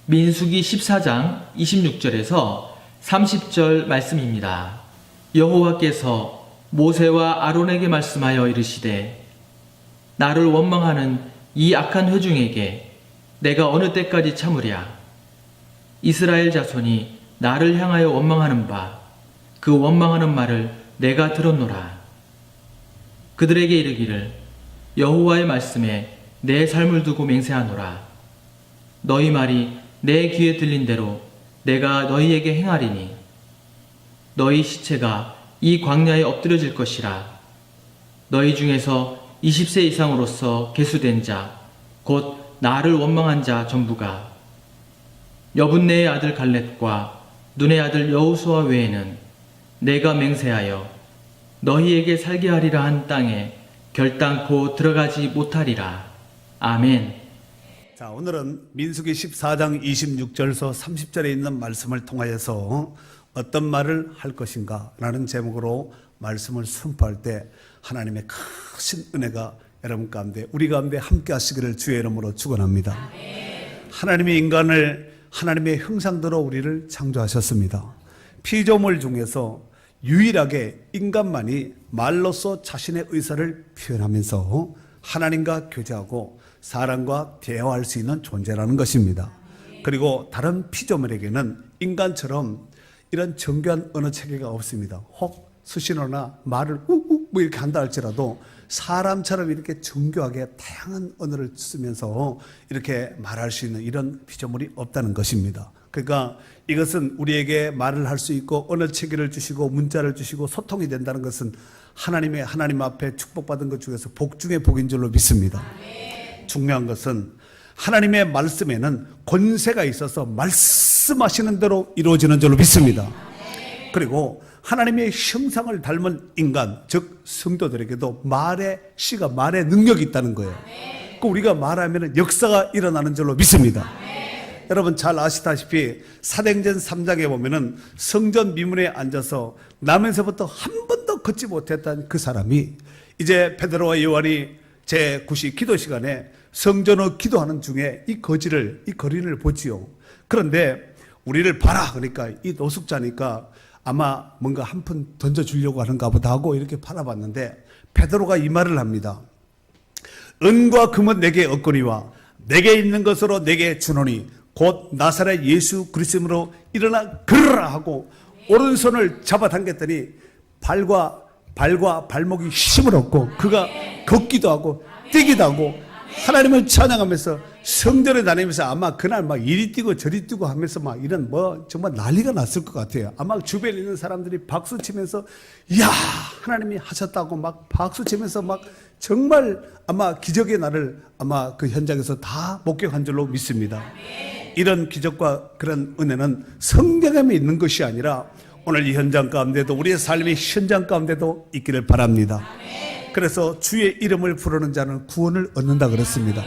민수기 14장 26절에서 30절 말씀입니다. 여호와께서 모세와 아론에게 말씀하여 이르시되 나를 원망하는 이 악한 회중에게 내가 어느 때까지 참으랴. 이스라엘 자손이 나를 향하여 원망하는 바 그 원망하는 말을 내가 들었노라. 그들에게 이르기를 여호와의 말씀에 내 삶을 두고 맹세하노라. 너희 말이 내 귀에 들린 대로 내가 너희에게 행하리니 너희 시체가 이 광야에 엎드려질 것이라. 너희 중에서 20세 이상으로서 계수된 자 곧 나를 원망한 자 전부가 여분네의 아들 갈렙과 눈의 아들 여호수아 외에는 내가 맹세하여 너희에게 살게 하리라 한 땅에 결단코 들어가지 못하리라. 아멘. 자, 오늘은 민수기 14장 26절에서 30절에 있는 말씀을 통하여서 어떤 말을 할 것인가 라는 제목으로 말씀을 선포할 때 하나님의 크신 은혜가 여러분 가운데 우리 가운데 함께 하시기를 주의 이름으로 축원합니다. 하나님이 인간을 하나님의 형상대로 우리를 창조하셨습니다. 피조물 중에서 유일하게 인간만이 말로써 자신의 의사를 표현하면서 하나님과 교제하고 사람과 대화할 수 있는 존재라는 것입니다. 그리고 다른 피조물에게는 인간처럼 이런 정교한 언어 체계가 없습니다. 혹 수신어나 말을 뭐 이렇게 한다 할지라도 사람처럼 이렇게 정교하게 다양한 언어를 쓰면서 이렇게 말할 수 있는 이런 피조물이 없다는 것입니다. 그러니까 이것은 우리에게 말을 할 수 있고 언어 체계를 주시고 문자를 주시고 소통이 된다는 것은 하나님 앞에 축복받은 것 중에서 복 중에 복인 줄로 믿습니다. 중요한 것은 하나님의 말씀에는 권세가 있어서 말씀하시는 대로 이루어지는 줄로 믿습니다. 그리고 하나님의 형상을 닮은 인간, 즉 성도들에게도 말의 씨가 말의 능력이 있다는 거예요. 그 우리가 말하면 역사가 일어나는 줄로 믿습니다. 여러분 잘 아시다시피 사도행전 3장에 보면은 성전 미문에 앉아서 나면서부터 한 번도 걷지 못했던 그 사람이 이제 베드로와 요한이 제9시 기도 시간에 성전을 기도하는 중에 이 거린을 보지요. 그런데 우리를 봐라 그러니까 이 노숙자니까 아마 뭔가 한 푼 던져주려고 하는가 보다 하고 이렇게 바라봤는데 베드로가 이 말을 합니다. 은과 금은 내게 없거니와 내게 있는 것으로 내게 주노니 곧 나사렛 예수 그리스도로 일어나 걸으라 하고 오른손을 잡아당겼더니 발과 발목이 힘을 얻고 그가 걷기도 하고 뛰기도 하고 하나님을 찬양하면서 성전에 다니면서 아마 그날 막 이리 뛰고 저리 뛰고 하면서 막 이런 정말 난리가 났을 것 같아요. 아마 주변에 있는 사람들이 박수 치면서 이야 하나님이 하셨다고 막 박수 치면서 막 정말 아마 기적의 날을 아마 그 현장에서 다 목격한 줄로 믿습니다. 이런 기적과 그런 은혜는 성경에만 있는 것이 아니라 오늘 이 현장 가운데도 우리의 삶의 현장 가운데도 있기를 바랍니다. 그래서 주의 이름을 부르는 자는 구원을 얻는다 그랬습니다.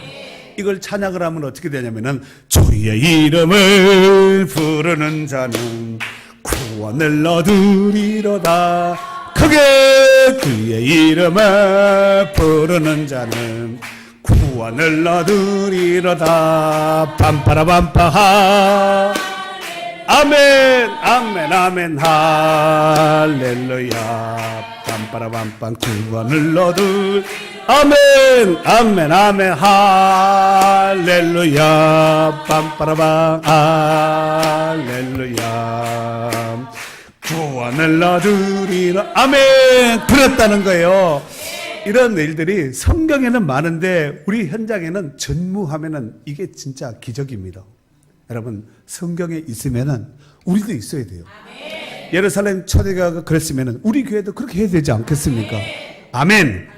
이걸 찬양을 하면 어떻게 되냐면은 주의 이름을 부르는 자는 구원을 얻으리로다. 크게 그의 이름을 부르는 자는 구원을 얻으리로다. 빰빠라빰빠하 아멘 아멘 아멘 할렐루야. 빰빠라빰빰 구원을 얻을 아멘 아멘 아멘 할렐루야. 빰빠라빰 할렐루야. 구원을 얻으리라. 아멘. 그랬다는 거예요. 이런 일들이 성경에는 많은데 우리 현장에는 전무하면은 이게 진짜 기적입니다. 여러분 성경에 있으면은 우리도 있어야 돼요. 예루살렘 초대교회가 그랬으면은 우리 교회도 그렇게 해야 되지 않겠습니까? 아멘.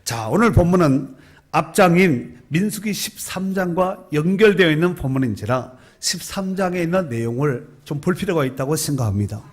자, 오늘 본문은 앞장인 민수기 13장과 연결되어 있는 본문인지라 13장에 있는 내용을 좀 볼 필요가 있다고 생각합니다.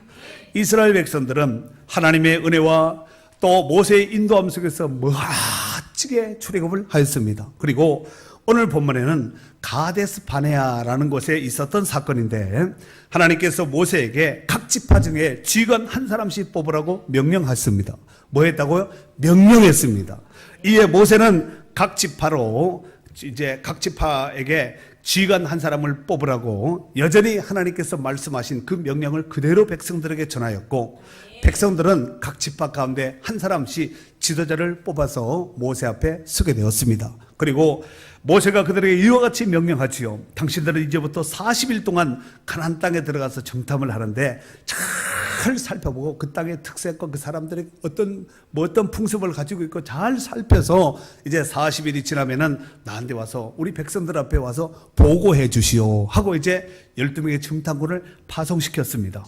이스라엘 백성들은 하나님의 은혜와 또 모세의 인도함 속에서 멋지게 출애굽을 하였습니다. 그리고 오늘 본문에는 가데스 바네아라는 곳에 있었던 사건인데 하나님께서 모세에게 각 지파 중에 직원 한 사람씩 뽑으라고 명령했습니다. 뭐 했다고요? 명령했습니다. 이에 모세는 각 지파로 이제 각 지파에게 지휘관 한 사람을 뽑으라고 여전히 하나님께서 말씀하신 그 명령을 그대로 백성들에게 전하였고, 백성들은 각 지파 가운데 한 사람씩 지도자를 뽑아서 모세 앞에 서게 되었습니다. 그리고 모세가 그들에게 이와 같이 명령하지요. 당신들은 이제부터 40일 동안 가나안 땅에 들어가서 정탐을 하는데 잘 살펴보고 그 땅의 특색과 그 사람들의 어떤 풍습을 가지고 있고 잘 살펴서 이제 40일이 지나면은 나한테 와서 우리 백성들 앞에 와서 보고해 주시오 하고 이제 12명의 정탐꾼을 파송시켰습니다.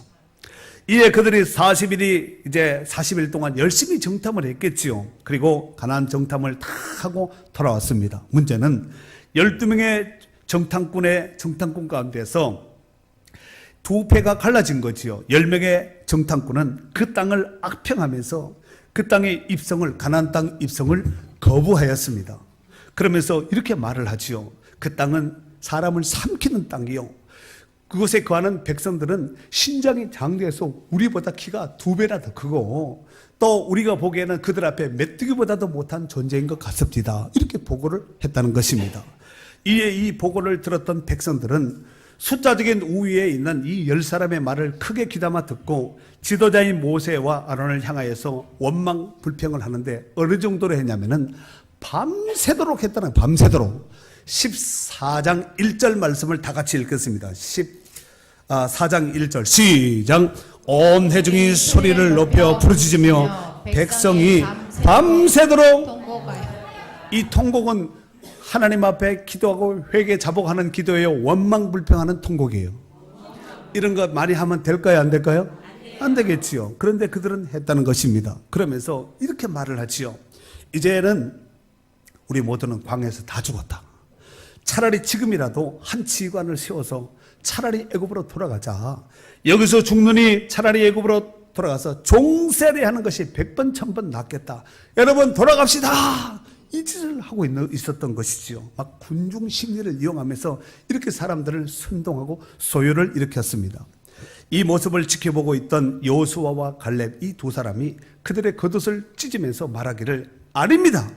이에 그들이 40일 동안 열심히 정탐을 했겠지요. 그리고 가나안 정탐을 다 하고 돌아왔습니다. 문제는 12명의 정탐꾼 가운데서 두 패가 갈라진 거지요. 10명의 정탐꾼은 그 땅을 악평하면서 그 땅의 입성을, 가나안 땅 입성을 거부하였습니다. 그러면서 이렇게 말을 하지요. 그 땅은 사람을 삼키는 땅이요. 그곳에 거하는 백성들은 신장이 장대해서 우리보다 키가 2배나 더 크고 또 우리가 보기에는 그들 앞에 메뚜기보다도 못한 존재인 것 같습니다. 이렇게 보고를 했다는 것입니다. 이에 이 보고를 들었던 백성들은 숫자적인 우위에 있는 이 10사람의 말을 크게 귀담아 듣고 지도자인 모세와 아론을 향하여서 원망 불평을 하는데 어느 정도로 했냐면은 밤새도록 했다는, 밤새도록. 14장 1절 말씀을 다 같이 읽겠습니다. 4장 1절 시작. 온 회중이 소리를 높여 부르짖으며 백성이 밤새도록. 이 통곡은 하나님 앞에 기도하고 회개 자복하는 기도예요. 원망 불평하는 통곡이에요. 이런 거 많이 하면 될까요? 안 될까요? 안 되겠지요. 그런데 그들은 했다는 것입니다. 그러면서 이렇게 말을 하지요. 이제는 우리 모두는 광야에서 다 죽었다. 차라리 지금이라도 한 지휘관을 세워서 차라리 애굽으로 돌아가자. 여기서 죽느니 차라리 애굽으로 돌아가서 종세례하는 것이 100번 1000번 낫겠다. 여러분 돌아갑시다. 이 짓을 하고 있었던 것이지요. 막 군중 심리를 이용하면서 이렇게 사람들을 선동하고 소요를 일으켰습니다. 이 모습을 지켜보고 있던 여호수아와 갈렙 이 두 사람이 그들의 겉옷을 찢으면서 말하기를 아닙니다.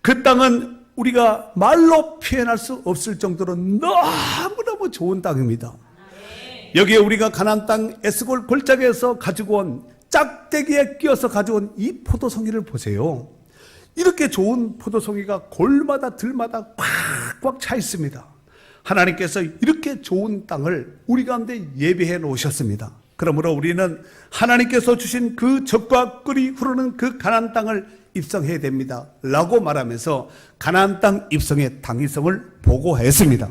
그 땅은 우리가 말로 표현할 수 없을 정도로 너무너무 좋은 땅입니다. 여기에 우리가 가나안 땅 에스골 골짜기에서 가지고 온 짝대기에 끼어서 가져온 이 포도송이를 보세요. 이렇게 좋은 포도송이가 골마다 들마다 꽉꽉 차 있습니다. 하나님께서 이렇게 좋은 땅을 우리 가운데 예비해 놓으셨습니다. 그러므로 우리는 하나님께서 주신 그 젖과 꿀이 흐르는 그 가나안 땅을 입성해야 됩니다 라고 말하면서 가나안 땅 입성의 당위성을 보고했습니다.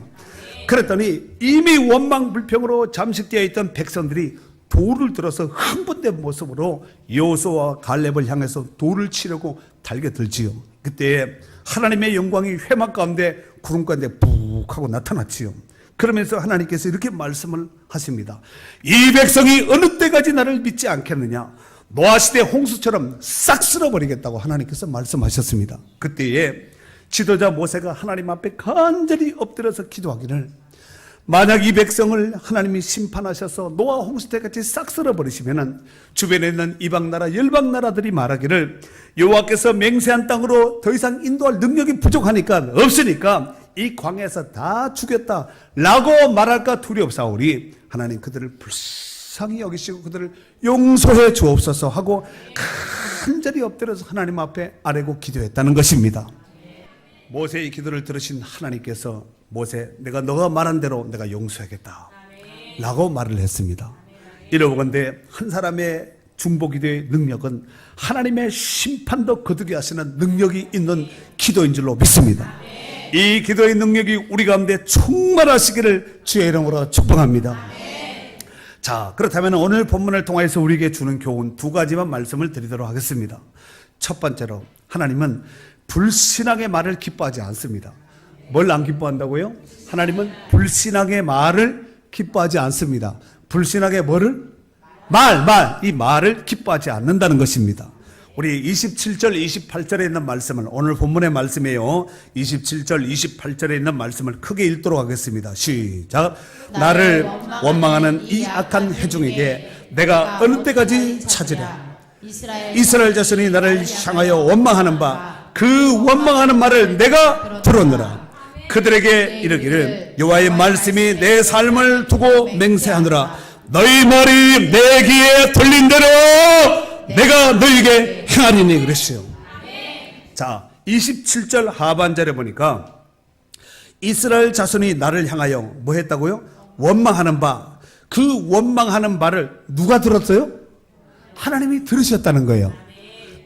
그랬더니 이미 원망 불평으로 잠식되어 있던 백성들이 돌을 들어서 흥분된 모습으로 여호수아와 갈렙을 향해서 돌을 치려고 달겨들지요. 그때 하나님의 영광이 회막 가운데 구름 가운데 푹 하고 나타났지요. 그러면서 하나님께서 이렇게 말씀을 하십니다. 이 백성이 어느 때까지 나를 믿지 않겠느냐. 노아시대 홍수처럼 싹 쓸어버리겠다고 하나님께서 말씀하셨습니다. 그때에 지도자 모세가 하나님 앞에 간절히 엎드려서 기도하기를, 만약 이 백성을 하나님이 심판하셔서 노아 홍수 때같이 싹 쓸어버리시면은 주변에 있는 이방나라 열방나라들이 말하기를 여호와께서 맹세한 땅으로 더 이상 인도할 능력이 부족하니까 없으니까 이 광야에서 다 죽였다 라고 말할까 두려움사오니 하나님 그들을 불쌍히 여기시고 그들을 용서해 주옵소서 하고 간절히 엎드려서 하나님 앞에 아뢰고 기도했다는 것입니다. 모세의 기도를 들으신 하나님께서 모세, 내가 너가 말한 대로 내가 용서하겠다 라고 말을 했습니다. 이러건대 한 사람의 중보기도의 능력은 하나님의 심판도 거두게 하시는 능력이 있는 기도인 줄로 믿습니다. 이 기도의 능력이 우리 가운데 충만하시기를 주의 이름으로 축복합니다. 자, 그렇다면 오늘 본문을 통해서 우리에게 주는 교훈 2가지만 말씀을 드리도록 하겠습니다. 첫 번째로, 하나님은 불신앙의 말을 기뻐하지 않습니다. 뭘 안 기뻐한다고요? 하나님은 불신앙의 말을 기뻐하지 않습니다. 불신앙의 뭐를? 이 말을 기뻐하지 않는다는 것입니다. 우리 27절, 28절에 있는 말씀을, 오늘 본문의 말씀이에요. 27절, 28절에 있는 말씀을 크게 읽도록 하겠습니다. 시작. 나를 원망하는 이 악한 회중에게 내가 어느 때까지 찾으랴. 이스라엘 자손이 나를 향하여 원망하는 바 그 원망하는 말을 내가 들었노라. 그 그들에게 이르기를 여호와의 말씀이 내 삶을 두고 맹세하느라 너희 말이 내 귀에 들린 대로 내가 너희에게 행하리니 그랬어요. 자, 27절 하반절에 보니까 이스라엘 자손이 나를 향하여 뭐 했다고요? 원망하는 바. 그 원망하는 바를 누가 들었어요? 하나님이 들으셨다는 거예요.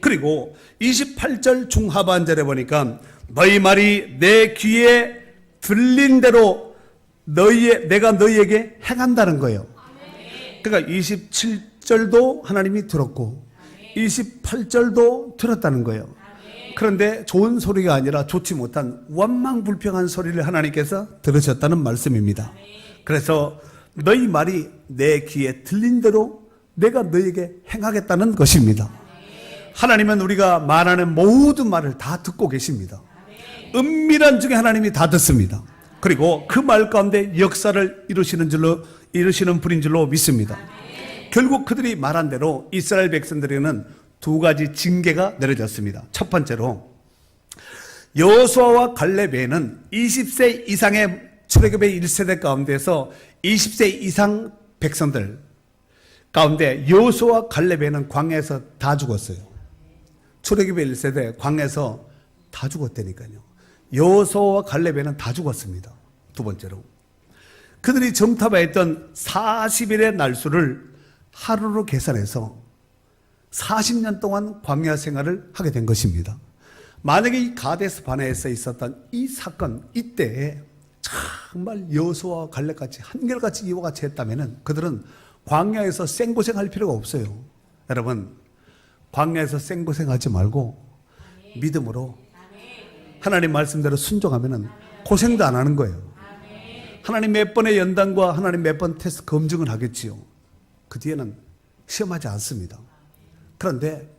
그리고 28절 중하반절에 보니까 너희 말이 내 귀에 들린 대로 내가 너희에게 행한다는 거예요. 그러니까 27절도 하나님이 들었고 28절도 들었다는 거예요. 그런데 좋은 소리가 아니라 좋지 못한 원망불평한 소리를 하나님께서 들으셨다는 말씀입니다. 그래서 너희 말이 내 귀에 들린 대로 내가 너희에게 행하겠다는 것입니다. 하나님은 우리가 말하는 모든 말을 다 듣고 계십니다. 은밀한 중에 하나님이 다 듣습니다. 그리고 그 말 가운데 역사를 이루시는 분인 줄로 믿습니다. 결국 그들이 말한 대로 이스라엘 백성들에게는 두 가지 징계가 내려졌습니다. 첫 번째로 여호수아와 갈렙에는 20세 이상의 출애굽의 1세대 가운데서 20세 이상 백성들 가운데 여호수아와 갈렙에는 광야에서 다 죽었어요. 출애굽의 1세대 광야에서 다 죽었다니까요. 여호수아와 갈렙에는 다 죽었습니다. 두 번째로 그들이 정탐에 했던 40일의 날수를 하루로 계산해서 40년 동안 광야 생활을 하게 된 것입니다. 만약에 이 가데스 바네아에서 있었던 이 사건, 이때에 정말 여호수아와 갈렙같이 한결같이 이와 같이 했다면 그들은 광야에서 생고생할 필요가 없어요. 여러분, 광야에서 생고생하지 말고 믿음으로 하나님 말씀대로 순종하면 고생도 안 하는 거예요. 하나님 몇 번의 연단과 하나님 몇 번 테스트 검증을 하겠지요. 그 뒤에는 시험하지 않습니다. 그런데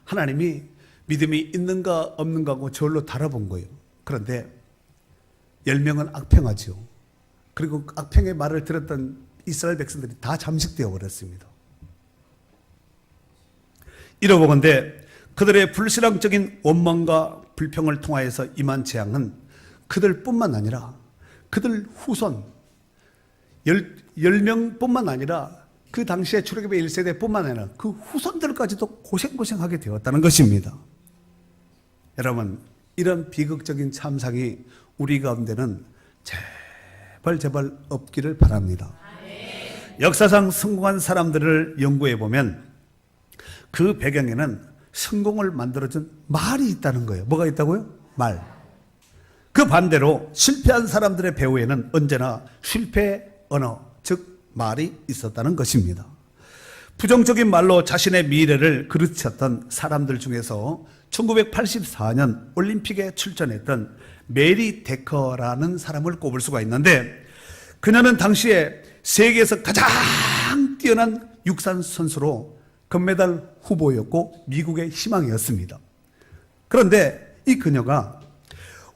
하나님이 믿음이 있는가 없는가 하고 저울로 달아본 거예요. 그런데 10명은 악평하지요. 그리고 악평의 말을 들었던 이스라엘 백성들이 다 잠식되어 버렸습니다. 이러보건대 그들의 불신앙적인 원망과 불평을 통하여서 임한 재앙은 그들뿐만 아니라 그들 후손 10명뿐만 아니라 그 당시에 출애굽의 1세대뿐만 아니라 그 후손들까지도 고생하게 되었다는 것입니다. 여러분, 이런 비극적인 참상이 우리 가운데는 제발 없기를 바랍니다. 역사상 성공한 사람들을 연구해 보면 그 배경에는 성공을 만들어준 말이 있다는 거예요. 뭐가 있다고요? 말. 그 반대로 실패한 사람들의 배후에는 언제나 실패의 언어, 즉 말이 있었다는 것입니다. 부정적인 말로 자신의 미래를 그르쳤던 사람들 중에서 1984년 올림픽에 출전했던 메리 데커라는 사람을 꼽을 수가 있는데 그녀는 당시에 세계에서 가장 뛰어난 육상 선수로 금메달 후보였고 미국의 희망이었습니다. 그런데 이 그녀가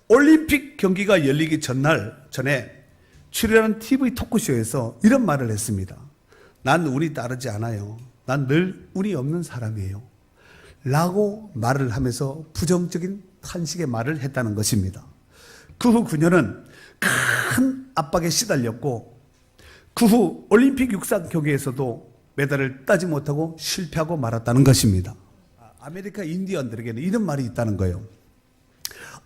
올림픽 경기가 열리기 전에 출연한 TV 토크쇼에서 이런 말을 했습니다. 난 운이 따르지 않아요. 난 늘 운이 없는 사람이에요. 라고 말을 하면서 부정적인 탄식의 말을 했다는 것입니다. 그 후 그녀는 큰 압박에 시달렸고 그 후 올림픽 육상 경기에서도 메달을 따지 못하고 실패하고 말았다는 것입니다. 아메리카 인디언들에게는 이런 말이 있다는 거예요.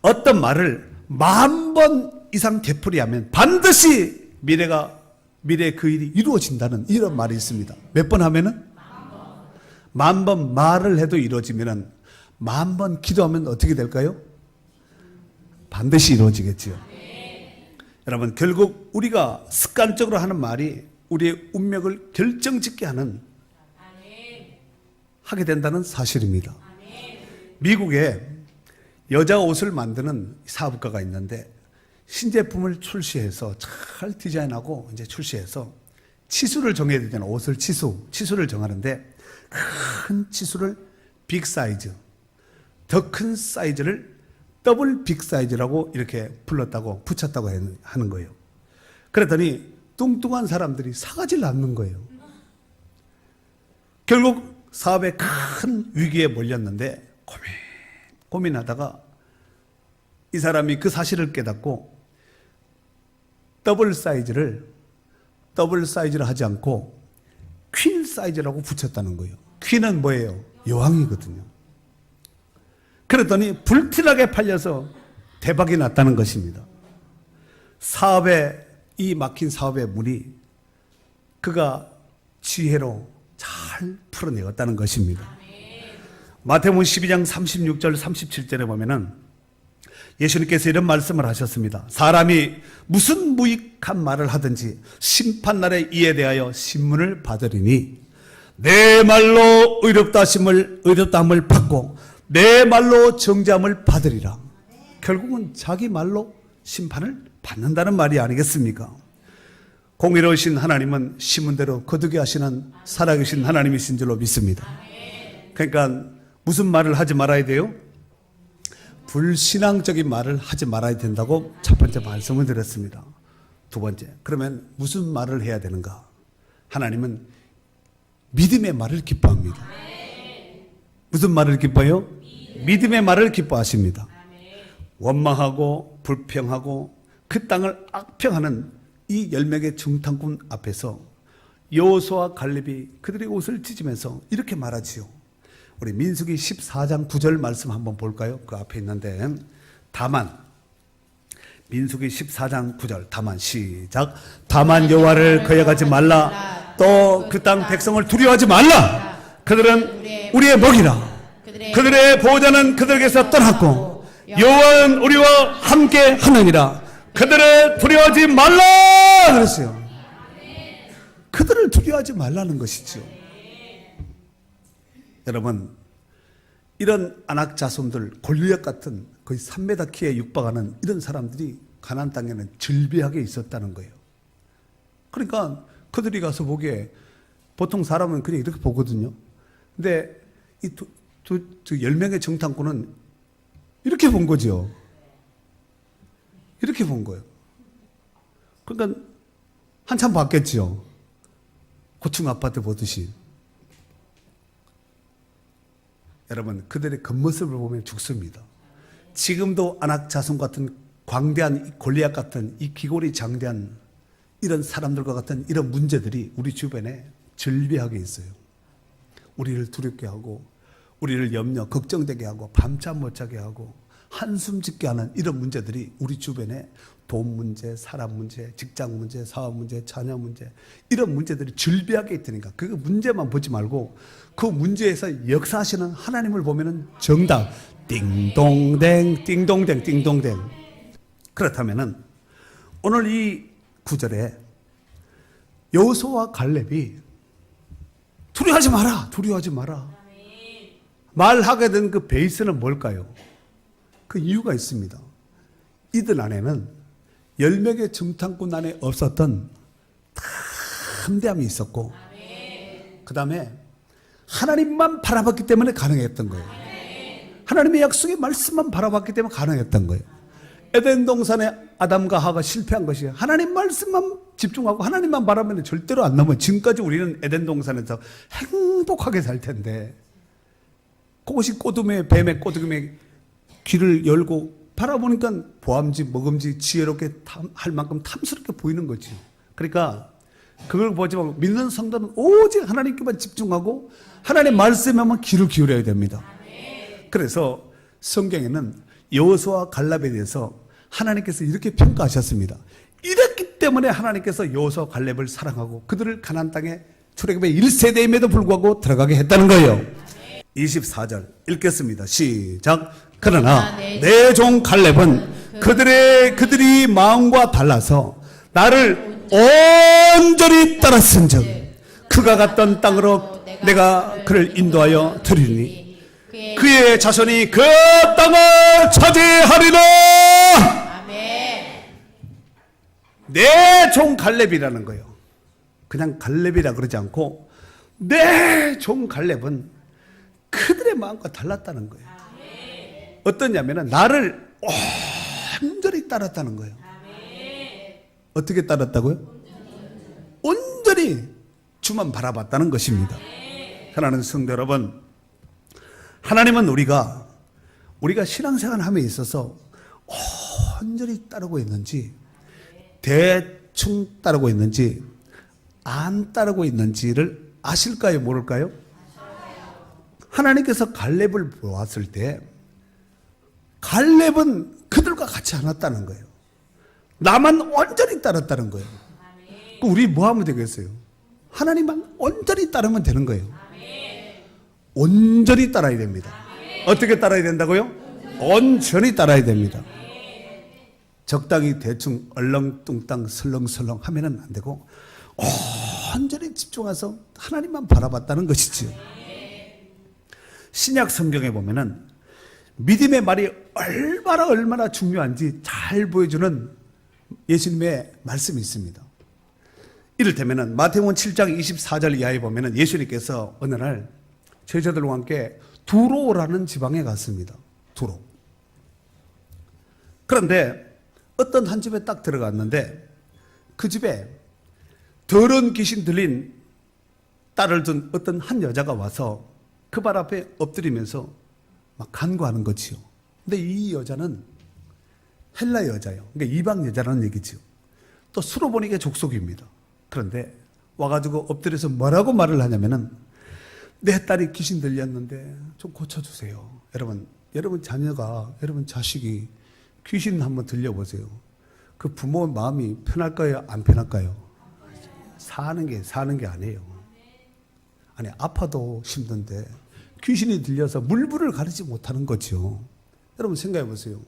어떤 말을 10,000번 이상 되풀이하면 반드시 미래의 그 일이 이루어진다는 이런 말이 있습니다. 몇 번 하면은? 10,000번 말을 해도 이루어지면은 10,000번 기도하면 어떻게 될까요? 반드시 이루어지겠지요. 여러분, 결국 우리가 습관적으로 하는 말이 우리의 운명을 결정짓게 하게 된다는 사실입니다. 미국에 여자 옷을 만드는 사업가가 있는데 신제품을 출시해서 잘 디자인하고 이제 출시해서 치수를 정해야 되잖아요. 옷을 치수를 정하는데 큰 치수를 빅 사이즈, 더 큰 사이즈를 더블 빅 사이즈라고 이렇게 붙였다고 하는 거예요. 그랬더니 뚱뚱한 사람들이 사가지를 않는 거예요. 결국 사업에 큰 위기에 몰렸는데 고민하다가 이 사람이 그 사실을 깨닫고 더블 사이즈를 하지 않고 퀸 사이즈라고 붙였다는 거예요. 퀸은 뭐예요? 여왕이거든요. 그랬더니 불티나게 팔려서 대박이 났다는 것입니다. 이 막힌 사업의 문이 그가 지혜로 잘 풀어내었다는 것입니다. 마태복음 12장 36절 37절에 보면은 예수님께서 이런 말씀을 하셨습니다. 사람이 무슨 무익한 말을 하든지 심판날에 이에 대하여 신문을 받으리니 내 말로 의롭다함을 받고 내 말로 정죄함을 받으리라. 결국은 자기 말로 심판을 받는다는 말이 아니겠습니까? 공의로우신 하나님은 신문대로 거두게 하시는 살아계신 하나님이신 줄로 믿습니다. 그러니까 무슨 말을 하지 말아야 돼요? 불신앙적인 말을 하지 말아야 된다고 첫 번째 말씀을 드렸습니다. 두 번째, 그러면 무슨 말을 해야 되는가? 하나님은 믿음의 말을 기뻐합니다. 무슨 말을 기뻐해요? 믿음의 말을 기뻐하십니다. 원망하고 불평하고 그 땅을 악평하는 이 10명의 정탐꾼 앞에서 여호수아와 갈렙이 그들의 옷을 찢으면서 이렇게 말하지요. 우리 민수기 14장 9절 말씀 한번 볼까요? 그 앞에 있는데 다만 민수기 14장 9절 다만 시작. 다만 여호와를 거역하지 말라. 또 그 땅 백성을 두려워하지 말라. 그들은 우리의 먹이라. 그들의 보호자는 그들에게서 떠났고 여호와는 우리와 함께 하느니라. 그들을 두려워하지 말라 그랬어요. 그들을 두려워하지 말라는 것이죠. 여러분, 이런 아낙 자손들, 골리앗 같은 거의 3m 키에 육박하는 이런 사람들이 가나안 땅에는 즐비하게 있었다는 거예요. 그러니까 그들이 가서 보기에 보통 사람은 그냥 이렇게 보거든요. 근데 이 10명의 정탐꾼은 이렇게 본 거죠. 이렇게 본 거예요. 그러니까 한참 봤겠죠. 고층 아파트 보듯이. 여러분, 그들의 겉모습을 보면 죽습니다. 지금도 아낙 자손 같은 광대한 골리앗 같은 이 기골이 장대한 이런 사람들과 같은 이런 문제들이 우리 주변에 즐비하게 있어요. 우리를 두렵게 하고 우리를 염려, 걱정되게 하고 밤잠 못 자게 하고 한숨 짓게 하는 이런 문제들이 우리 주변에 돈 문제, 사람 문제, 직장 문제, 사업 문제, 자녀 문제 이런 문제들이 즐비하게 있다니까. 그 문제만 보지 말고 그 문제에서 역사하시는 하나님을 보면은 정답 띵동댕 띵동댕 띵동댕. 그렇다면은 오늘 이 구절에 여호수아와 갈렙이 두려워하지 마라, 두려워하지 마라 말하게 된 그 베이스는 뭘까요? 그 이유가 있습니다. 이들 안에는 10명의 정탐꾼 안에 없었던 담대함이 있었고 그 다음에 하나님만 바라봤기 때문에 가능했던 거예요. 하나님의 약속의 말씀만 바라봤기 때문에 가능했던 거예요. 에덴 동산에 아담과 하가 실패한 것이 하나님 말씀만 집중하고 하나님만 바라보면 절대로 안 넘어요. 지금까지 우리는 에덴 동산에서 행복하게 살 텐데 그것이 뱀의 꼬드김에 귀를 열고 바라보니까 보암지 먹음지 지혜롭게 할 만큼 탐스럽게 보이는 거지. 그러니까 그걸 보지 말고 믿는 성도는 오직 하나님께만 집중하고 하나님의 말씀에만 귀를 기울여야 됩니다. 그래서 성경에는 여호수아와 갈렙에 대해서 하나님께서 이렇게 평가하셨습니다. 이랬기 때문에 하나님께서 여호수아와 갈렙을 사랑하고 그들을 가나안 땅에 출애굽의 1세대임에도 불구하고 들어가게 했다는 거예요. 24절 읽겠습니다. 시작. 그러나 내 종 갈렙은 그들이 마음과 달라서 나를 온전히 따랐은즉 그가 갔던 땅으로 내가 그를 인도하여 드리니 그의 자손이 그 땅을 차지하리라. 내 종 갈렙이라는 거예요. 그냥 갈렙이라 그러지 않고 내 종 갈렙은 그들의 마음과 달랐다는 거예요. 어떠냐면은 나를 온전히 따랐다는 거예요. 어떻게 따랐다고요? 온전히 주만 바라봤다는 것입니다. 사랑하는 성도 여러분, 하나님은 우리가 신앙생활 함에 있어서 온전히 따르고 있는지 대충 따르고 있는지 안 따르고 있는지를 아실까요? 모를까요? 하나님께서 갈렙을 보았을 때 갈렙은 그들과 같이 않았다는 거예요. 나만 온전히 따랐다는 거예요. 우리 뭐 하면 되겠어요? 하나님만 온전히 따르면 되는 거예요. 온전히 따라야 됩니다. 어떻게 따라야 된다고요? 온전히 따라야 됩니다. 적당히 대충 얼렁뚱땅 설렁설렁 하면은 안 되고 온전히 집중해서 하나님만 바라봤다는 것이지요. 신약 성경에 보면은 믿음의 말이 얼마나 중요한지 잘 보여주는 예수님의 말씀이 있습니다. 이를테면은 마태복음 7장 24절 이하에 보면은 예수님께서 어느 날 제자들과 함께 두로라는 지방에 갔습니다. 두로. 그런데 어떤 한 집에 딱 들어갔는데 그 집에 더러운 귀신 들린 딸을 둔 어떤 한 여자가 와서 그 발 앞에 엎드리면서 막 간구하는 거지요. 근데 이 여자는 헬라 여자예요. 그러니까 이방 여자라는 얘기지요. 또 수로 보니까 족속입니다. 그런데 와가지고 엎드려서 뭐라고 말을 하냐면은 내 딸이 귀신 들렸는데 좀 고쳐주세요. 여러분 자녀가, 여러분 자식이 귀신 한번 들려보세요. 그 부모 마음이 편할까요? 안 편할까요? 사는 게 아니에요. 아니, 아파도 힘든데 귀신이 들려서 물불을 가리지 못하는 거죠. 여러분 생각해 보세요.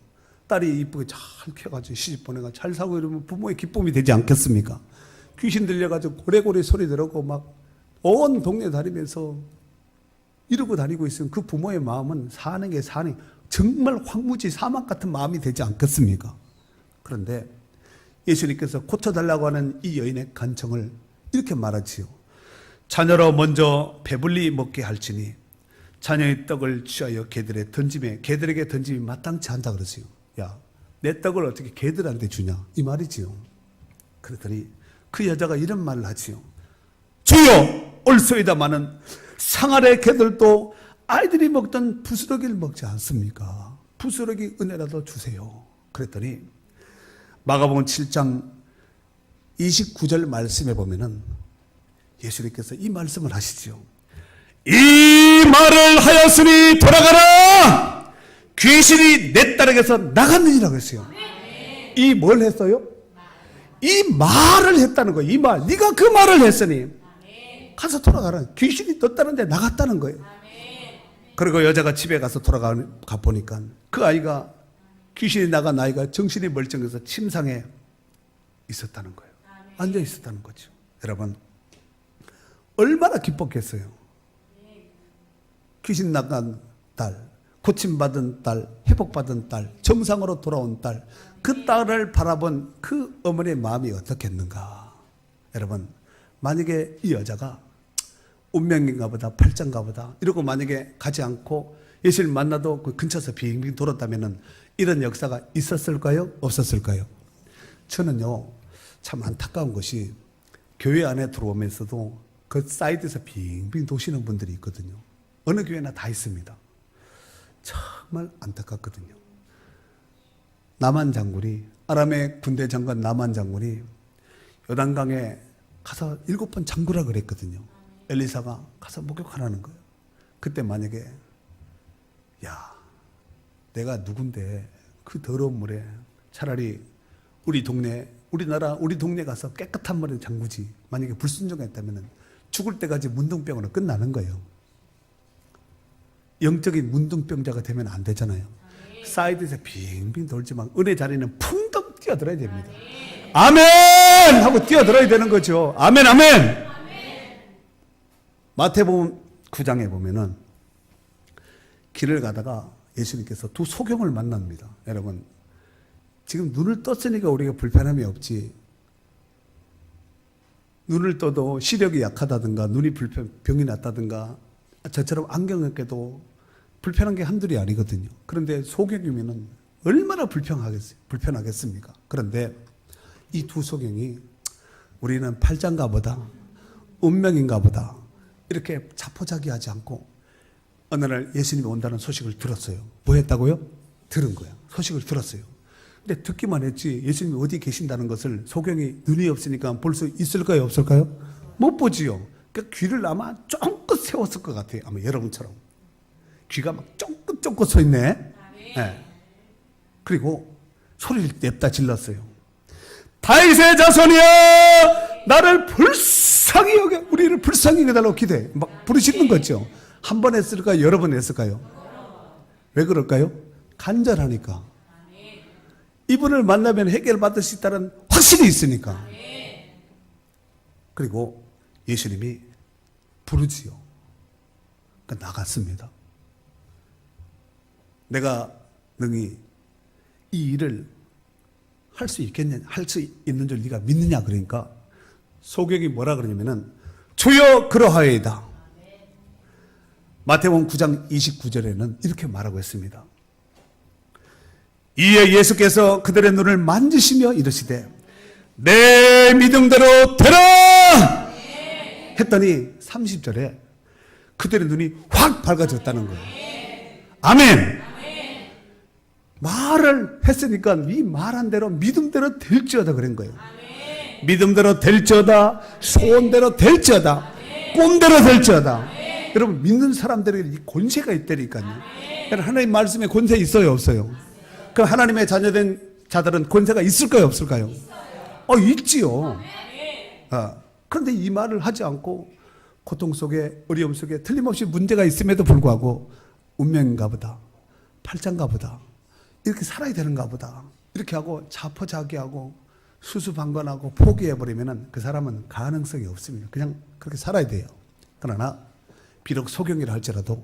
딸이 이쁘게 잘 키워가지고 시집 보내가 잘 사고 이러면 부모의 기쁨이 되지 않겠습니까? 귀신 들려가지고 고래고래 소리 들었고 막 온 동네 다니면서 이러고 다니고 있으면 그 부모의 마음은 사는 게 정말 황무지 사막 같은 마음이 되지 않겠습니까? 그런데 예수님께서 고쳐달라고 하는 이 여인의 간청을 이렇게 말하지요. 자녀로 먼저 배불리 먹게 할지니 자녀의 떡을 취하여 개들에게 던짐이 마땅치 않다 그러세요. 야, 내 떡을 어떻게 개들한테 주냐 이 말이지요. 그랬더니 그 여자가 이런 말을 하지요. 주여, 올소이다마는 상아래 개들도 아이들이 먹던 부스러기를 먹지 않습니까? 부스러기 은혜라도 주세요. 그랬더니 마가복음 7장 29절 말씀에 보면은 예수님께서 이 말씀을 하시지요. 이 말을 하였으니 돌아가라. 귀신이 내 딸에게서 나갔느니라고 했어요. 이 뭘 했어요? 이 말을 했다는 거예요. 이 말. 네가 그 말을 했으니 가서 돌아가라. 귀신이 너 딸한테 나갔다는 거예요. 그리고 여자가 집에 가서 돌아가 보니까 그 아이가 귀신이 나간 아이가 정신이 멀쩡해서 침상에 있었다는 거예요. 앉아 있었다는 거죠. 여러분 얼마나 기뻤겠어요. 귀신 나간 딸, 고침받은 딸, 회복받은 딸, 정상으로 돌아온 딸, 그 딸을 바라본 그 어머니의 마음이 어떻겠는가. 여러분 만약에 이 여자가 운명인가 보다, 팔자인가 보다 이러고 만약에 가지 않고 예수를 만나도 그 근처에서 빙빙 돌았다면 이런 역사가 있었을까요? 없었을까요? 저는요 참 안타까운 것이 교회 안에 들어오면서도 그 사이드에서 빙빙 도시는 분들이 있거든요. 어느 교회나 다 있습니다. 정말 안타깝거든요. 나만 장군이, 아람의 군대 장관 나만 장군이 요단강에 가서 7번 잠그라 그랬거든요. 엘리사가 가서 목욕하라는 거예요. 그때 만약에 야, 내가 누군데 그 더러운 물에 차라리 우리 동네 가서 깨끗한 물에 잠그지. 만약에 불순종했다면 죽을 때까지 문둥병으로 끝나는 거예요. 영적인 문둥병자가 되면 안 되잖아요. 사이드에서 빙빙 돌지만 은혜 자리는 풍덩 뛰어들어야 됩니다. 아멘! 하고 뛰어들어야 되는 거죠. 아멘, 아멘! 마태복음 9장에 보면은 길을 가다가 예수님께서 두 소경을 만납니다. 여러분, 지금 눈을 떴으니까 우리가 불편함이 없지. 눈을 떠도 시력이 약하다든가 병이 났다든가 저처럼 안경을 껴도 불편한 게 한둘이 아니거든요. 그런데 소경이면은 얼마나 불편하겠습니까? 그런데 이 두 소경이 우리는 팔자인가 보다, 운명인가 보다 이렇게 자포자기하지 않고 어느 날 예수님이 온다는 소식을 들었어요. 뭐 했다고요? 들은 거예요. 소식을 들었어요. 근데 듣기만 했지 예수님이 어디 계신다는 것을 소경이 눈이 없으니까 볼 수 있을까요, 없을까요? 못 보지요. 그러니까 귀를 아마 쫑긋 세웠을 것 같아요. 아마 여러분처럼 귀가 막 쫑긋쫑긋 서 있네. 네. 그리고 소리를 냅다 질렀어요. 다윗의 자손이여, 나를 불쌍히 여겨, 우리를 불쌍히 여겨달라고 기도해. 막 부르시는 거죠. 한 번 했을까요? 여러 번 했을까요? 왜 그럴까요? 간절하니까. 이분을 만나면 해결받을 수 있다는 확신이 있으니까. 그리고 예수님이 부르지요. 그러니까 나갔습니다. 내가 능히 이 일을 할 수 있겠냐, 할 수 있는 줄 네가 믿느냐. 그러니까 소경이 뭐라 그러냐면은 주여 그러하여이다. 마태복음 9장 29절에는 이렇게 말하고 있습니다. 이에 예수께서 그들의 눈을 만지시며 이르시되 내 믿음대로 되라 했더니 30절에 그들의 눈이 확 밝아졌다는 거예요. 아멘. 말을 했으니까 이 말한 대로 믿음대로 될지어다 그런 거예요. 믿음대로 될지어다, 소원대로 될지어다, 꿈대로 될지어다. 여러분 믿는 사람들에게 권세가 있다니까요. 하나님 말씀에 권세 있어요, 없어요? 그 하나님의 자녀된 자들은 권세가 있을까요, 없을까요? 있지요. 그런데 이 말을 하지 않고 고통 속에, 어려움 속에 틀림없이 문제가 있음에도 불구하고 운명인가 보다, 팔자인가 보다, 이렇게 살아야 되는가 보다, 이렇게 하고 자포자기하고 수수방관하고 포기해버리면 그 사람은 가능성이 없습니다. 그냥 그렇게 살아야 돼요. 그러나 비록 소경이라 할지라도,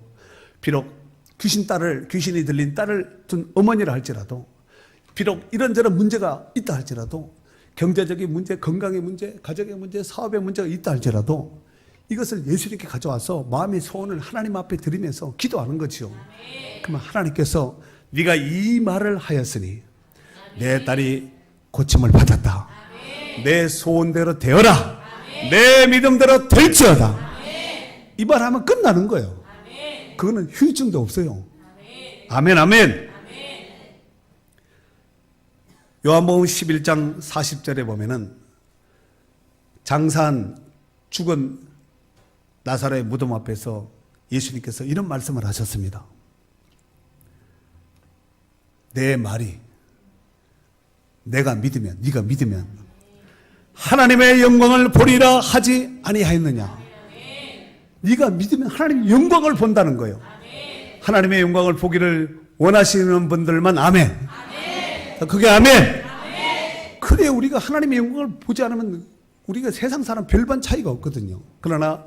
비록 귀신이 들린 딸을 둔 어머니라 할지라도, 비록 이런저런 문제가 있다 할지라도, 경제적인 문제, 건강의 문제, 가정의 문제, 사업의 문제가 있다 할지라도 이것을 예수님께 가져와서 마음의 소원을 하나님 앞에 드리면서 기도하는 거지요. 그러면 하나님께서 네가 이 말을 하였으니 내 딸이 고침을 받았다. 내 소원대로 되어라. 내 믿음대로 될지어다. 이 말하면 끝나는 거예요. 그거는 후유증도 없어요. 아멘, 아멘. 요한복음 11장 40절에 보면은 장사한 죽은 나사로의 무덤 앞에서 예수님께서 이런 말씀을 하셨습니다. 내 말이 내가 믿으면, 네가 믿으면 하나님의 영광을 보리라 하지 아니하였느냐. 네가 믿으면 하나님의 영광을 본다는 거예요. 하나님의 영광을 보기를 원하시는 분들만 아멘. 그게 아멘. 그래, 우리가 하나님의 영광을 보지 않으면 우리가 세상 사람 별반 차이가 없거든요. 그러나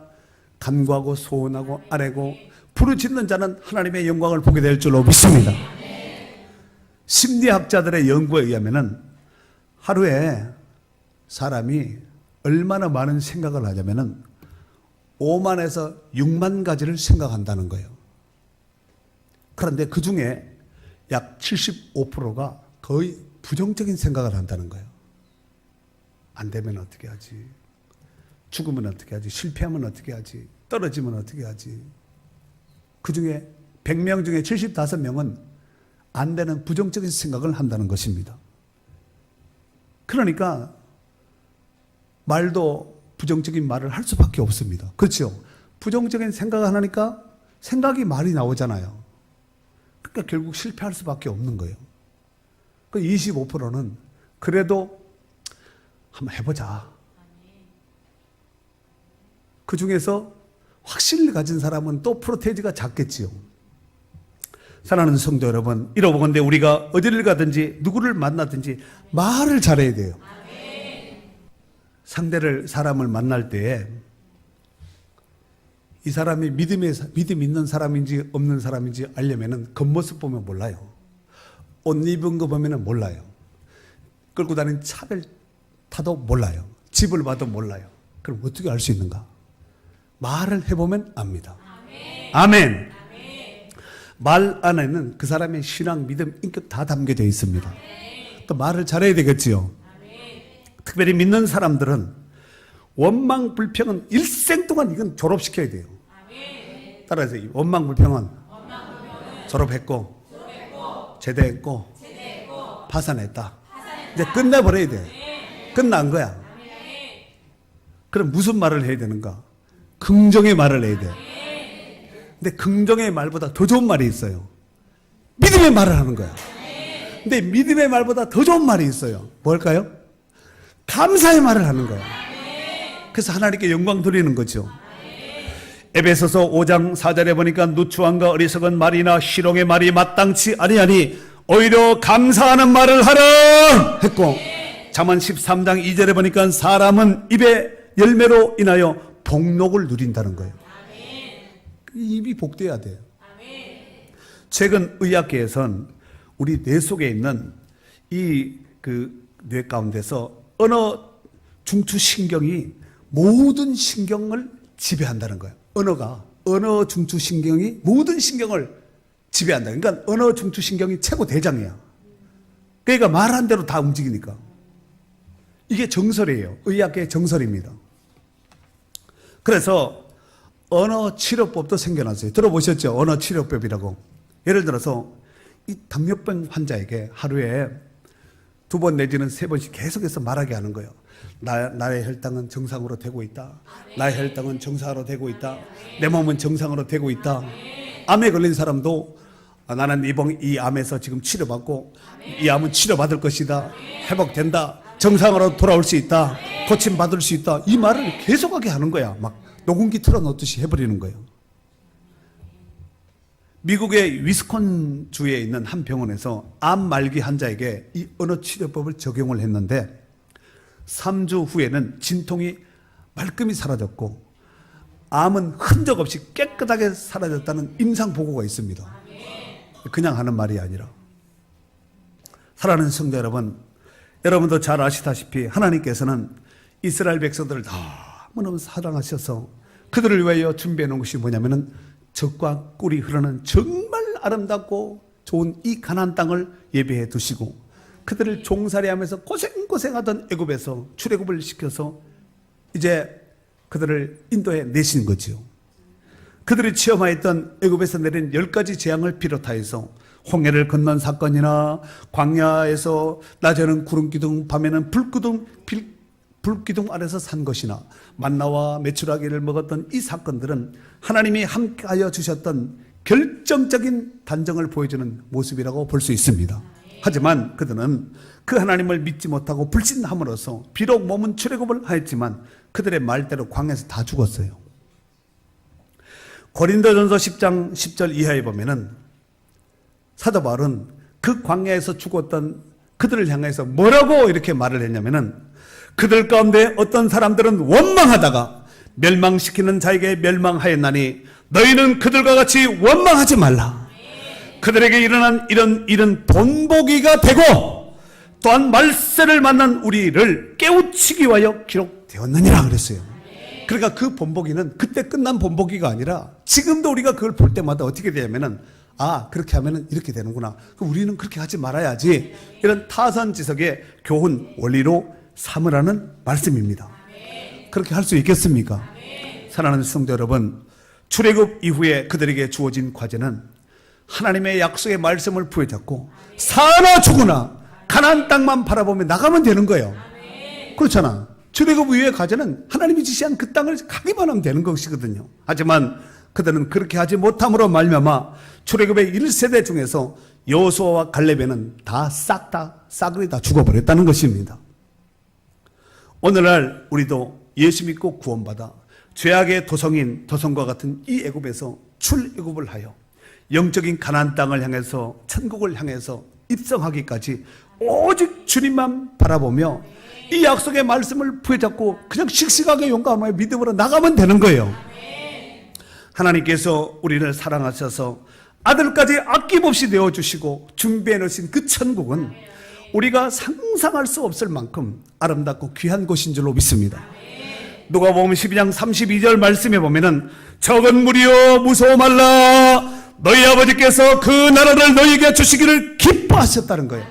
간구하고 소원하고 아뢰고 부르짖는 자는 하나님의 영광을 보게 될 줄로 믿습니다. 심리학자들의 연구에 의하면은 하루에 사람이 얼마나 많은 생각을 하냐면은 5만에서 6만 가지를 생각한다는 거예요. 그런데 그 중에 약 75%가 거의 부정적인 생각을 한다는 거예요. 안 되면 어떻게 하지? 죽으면 어떻게 하지? 실패하면 어떻게 하지? 떨어지면 어떻게 하지? 그 중에 100명 중에 75명은 안 되는 부정적인 생각을 한다는 것입니다. 그러니까 말도 부정적인 말을 할 수밖에 없습니다. 그렇죠? 부정적인 생각을 하니까 생각이 말이 나오잖아요. 그러니까 결국 실패할 수밖에 없는 거예요. 그 25%는 그래도 한번 해보자. 그 중에서 확신을 가진 사람은 또 프로테이지가 작겠지요. 사랑하는 성도 여러분, 이러보건대 우리가 어디를 가든지 누구를 만나든지 말을 잘해야 돼요. 사람을 만날 때에 이 사람이 믿음 있는 사람인지 없는 사람인지 알려면은 겉모습 보면 몰라요. 옷 입은 거 보면 몰라요. 끌고 다니는 차를 타도 몰라요. 집을 봐도 몰라요. 그럼 어떻게 알 수 있는가? 말을 해보면 압니다. 아멘. 말 안에는 그 사람의 신앙, 믿음, 인격 다 담겨져 있습니다. 또 말을 잘해야 되겠지요. 특별히 믿는 사람들은 원망 불평은 일생 동안 이건 졸업시켜야 돼요. 따라서 원망 불평은 졸업했고 제대했고 파산했다. 이제 끝내버려야 돼. 끝난 거야. 그럼 무슨 말을 해야 되는가? 긍정의 말을 해야 돼. 근데 긍정의 말보다 더 좋은 말이 있어요. 믿음의 말을 하는 거야. 근데 믿음의 말보다 더 좋은 말이 있어요. 뭘까요? 감사의 말을 하는 거야. 그래서 하나님께 영광 돌리는 거죠. 에베소서 5장 4절에 보니까 누추함과 어리석은 말이나 희롱의 말이 마땅치 아니하니 오히려 감사하는 말을 하라 했고, 잠언 13장 2절에 보니까 사람은 입의 열매로 인하여 복록을 누린다는 거예요. 입이 복돼야 돼요. 최근 의학계에선 우리 뇌 속에 있는 이 뇌 가운데서 언어 중추신경이 모든 신경을 지배한다는 거예요. 언어 중추신경이 모든 신경을 지배한다. 그러니까 언어 중추신경이 최고 대장이야. 그러니까 말한 대로 다 움직이니까. 이게 정설이에요. 의학계의 정설입니다. 그래서 언어 치료법도 생겨났어요. 들어보셨죠? 언어 치료법이라고. 예를 들어서 이 당뇨병 환자에게 하루에 2번 내지는 3번씩 계속해서 말하게 하는 거예요. 나의 혈당은 정상으로 되고 있다. 나의 혈당은 정상으로 되고 있다. 내 몸은 정상으로 되고 있다. 암에 걸린 사람도 나는 이 암에서 지금 치료받고 이 암은 치료받을 것이다. 회복된다. 정상으로 돌아올 수 있다. 고침받을 수 있다. 이 말을 계속하게 하는 거야. 막 녹음기 틀어놓듯이 해버리는 거예요. 미국의 위스콘주에 있는 한 병원에서 암 말기 환자에게 이 언어 치료법을 적용을 했는데 3주 후에는 진통이 말끔히 사라졌고 암은 흔적 없이 깨끗하게 사라졌다는 임상 보고가 있습니다. 그냥 하는 말이 아니라. 사랑하는 성도 여러분, 여러분도 잘 아시다시피 하나님께서는 이스라엘 백성들을 너무너무 사랑하셔서 그들을 위하여 준비해 놓은 것이 뭐냐면은 젖과 꿀이 흐르는 정말 아름답고 좋은 이 가나안 땅을 예비해 두시고 그들을 종살이하면서 고생하던 애굽에서 출애굽을 시켜서 이제 그들을 인도에 내신 거지요. 그들이 체험하였던 애굽에서 내린 10가지 재앙을 비롯하여서 홍해를 건넌 사건이나 광야에서 낮에는 구름기둥 밤에는 불기둥 아래서 산 것이나 만나와 메추라기를 먹었던 이 사건들은 하나님이 함께하여 주셨던 결정적인 단정을 보여주는 모습이라고 볼 수 있습니다. 하지만 그들은 그 하나님을 믿지 못하고 불신함으로써 비록 몸은 출애굽을 하였지만 그들의 말대로 광야에서 다 죽었어요. 고린도전서 10장 10절 이하에 보면은 사도 바울은 그 광야에서 죽었던 그들을 향해서 뭐라고 이렇게 말을 했냐면은 그들 가운데 어떤 사람들은 원망하다가 멸망시키는 자에게 멸망하였나니 너희는 그들과 같이 원망하지 말라. 그들에게 일어난 이런 일은 본보기가 되고 또한 말세를 만난 우리를 깨우치기 위하여 기록되었느니라 그랬어요. 그러니까 그 본보기는 그때 끝난 본보기가 아니라 지금도 우리가 그걸 볼 때마다 어떻게 되냐면은 그렇게 하면은 이렇게 되는구나. 그럼 우리는 그렇게 하지 말아야지. 이런 타산지석의 교훈 원리로 삼으라는 말씀입니다. 그렇게 할 수 있겠습니까? 사랑하는 성도 여러분, 출애굽 이후에 그들에게 주어진 과제는 하나님의 약속의 말씀을 부여잡고 사나 죽으나 가나안 땅만 바라보며 나가면 되는 거예요. 그렇잖아. 출애굽 이후의 과제는 하나님이 지시한 그 땅을 가기만 하면 되는 것이거든요. 하지만 그들은 그렇게 하지 못함으로 말미암아 출애굽의 1세대 중에서 여호수아와 갈렙에는 싸그리 다 죽어버렸다는 것입니다. 오늘날 우리도 예수 믿고 구원받아 죄악의 도성과 같은 이 애굽에서 출애굽을 하여 영적인 가나안 땅을 향해서 천국을 향해서 입성하기까지 오직 주님만 바라보며 이 약속의 말씀을 부여잡고 그냥 씩씩하게 용감하게 믿음으로 나가면 되는 거예요. 하나님께서 우리를 사랑하셔서 아들까지 아낌없이 내어주시고 준비해 놓으신 그 천국은 우리가 상상할 수 없을 만큼 아름답고 귀한 곳인 줄로 믿습니다. 누가복음 12장 32절 말씀에 보면은 적은 무리여 무서워 말라 너희 아버지께서 그 나라를 너희에게 주시기를 기뻐하셨다는 거예요.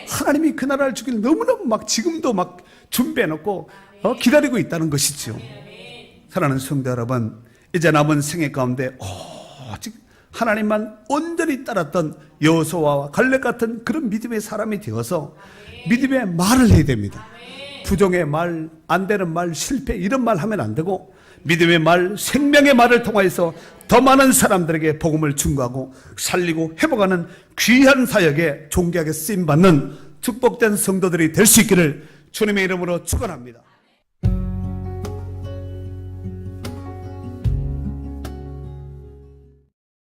하나님이 그 나라를 주기를 너무너무 지금도 준비해 놓고 기다리고 있다는 것이죠. 사랑하는 성도 여러분, 이제 남은 생애 가운데 오직 하나님만 온전히 따랐던 여호수아와 갈렙 같은 그런 믿음의 사람이 되어서 믿음의 말을 해야 됩니다. 부정의 말, 안 되는 말, 실패 이런 말 하면 안 되고 믿음의 말, 생명의 말을 통하여서 더 많은 사람들에게 복음을 증거하고 살리고 회복하는 귀한 사역에 존귀하게 쓰임받는 축복된 성도들이 될 수 있기를 주님의 이름으로 축원합니다.